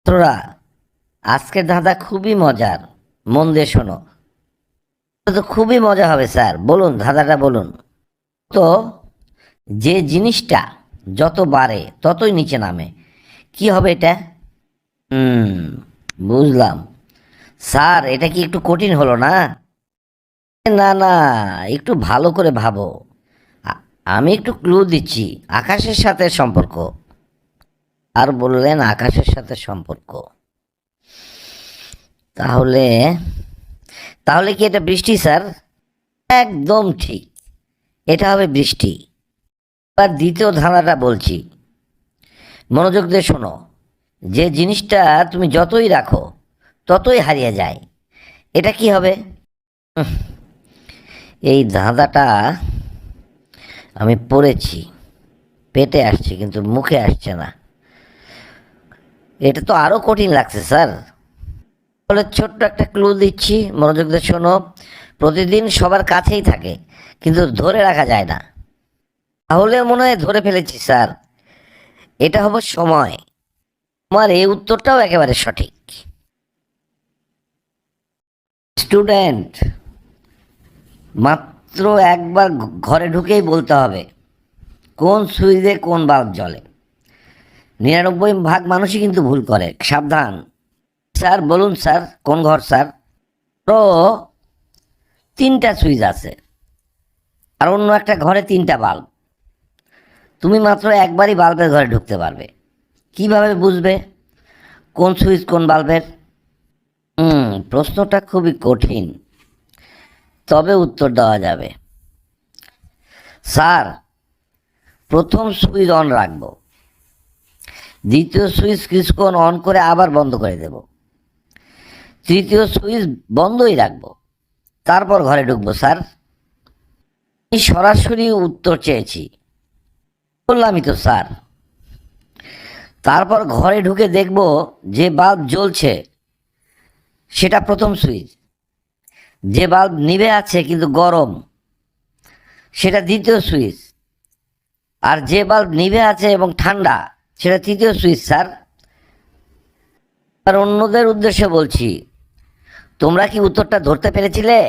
তোরা আজকের ধাঁধা খুবই মজার, মন দিয়ে শোনো। তো খুবই মজা হবে স্যার, বলুন ধাঁধাটা বলুন তো। যে জিনিসটা যত বাড়ে ততই নিচে নামে, কি হবে এটা? হুম, বুঝলাম। স্যার এটা কি একটু কঠিন হলো না? না না, একটু ভালো করে ভাবো। আ- আমি একটু ক্লু দিচ্ছি, আকাশের সাথে সম্পর্ক। আর বললেন আকাশের সাথে সম্পর্ক, তাহলে তাহলে কি এটা বৃষ্টি স্যার? একদম ঠিক, এটা হবে বৃষ্টি। এবার দ্বিতীয় ধাঁধাটা বলছি, মনোযোগ দিয়ে শোনো। যে জিনিসটা তুমি যতই রাখো ততই হারিয়ে যায়, এটা কি হবে? এই ধাঁধাটা আমি পড়েছি, পেটে আসছে কিন্তু মুখে আসছে না। এটা তো আরও কঠিন লাগছে স্যার। বলে ছোট্ট একটা ক্লু দিচ্ছি, মনোযোগ দিয়ে শোনো। প্রতিদিন সবার কাছেই থাকে কিন্তু ধরে রাখা যায় না। তাহলে মনে হয় ধরে ফেলেছি স্যার, এটা হবে সময়। আমার এই উত্তরটাও একেবারে সঠিক। স্টুডেন্ট, মাত্র একবার ঘরে ঢুকেই বলতে হবে কোন সুইচে কোন বাল্ব জ্বলে। 99% মানুষই কিন্তু ভুল করে, সাবধান। স্যার বলুন স্যার, কোন ঘর স্যার? তো 3টা সুইচ আছে, আর অন্য একটা ঘরে 3টা বাল্ব। তুমি মাত্র একবারই বাল্বের ঘরে ঢুকতে পারবে, কিভাবে বুঝবে কোন সুইচ কোন বাল্বের? প্রশ্নটা খুবই কঠিন, তবে উত্তর দেওয়া যাবে। স্যার, প্রথম সুইচ অন রাখবো, দ্বিতীয় সুইচ কিছুক্ষণ অন করে আবার বন্ধ করে দেব, তৃতীয় সুইচ বন্ধই রাখবো, তারপর ঘরে ঢুকবো স্যার। আমি সরাসরি উত্তর চেয়েছি, বললামই তো স্যার। তারপর ঘরে ঢুকে দেখব যে বাল্ব জ্বলছে সেটা প্রথম সুইচ, যে বাল্ব নিভে আছে কিন্তু গরম সেটা দ্বিতীয় সুইচ, আর যে বাল্ব নিভে আছে এবং ঠান্ডা সেটা তৃতীয় সুইচ স্যার। আর অন্যদের উদ্দেশ্যে বলছি, তোমরা কি উত্তরটা ধরতে পেরেছিলে?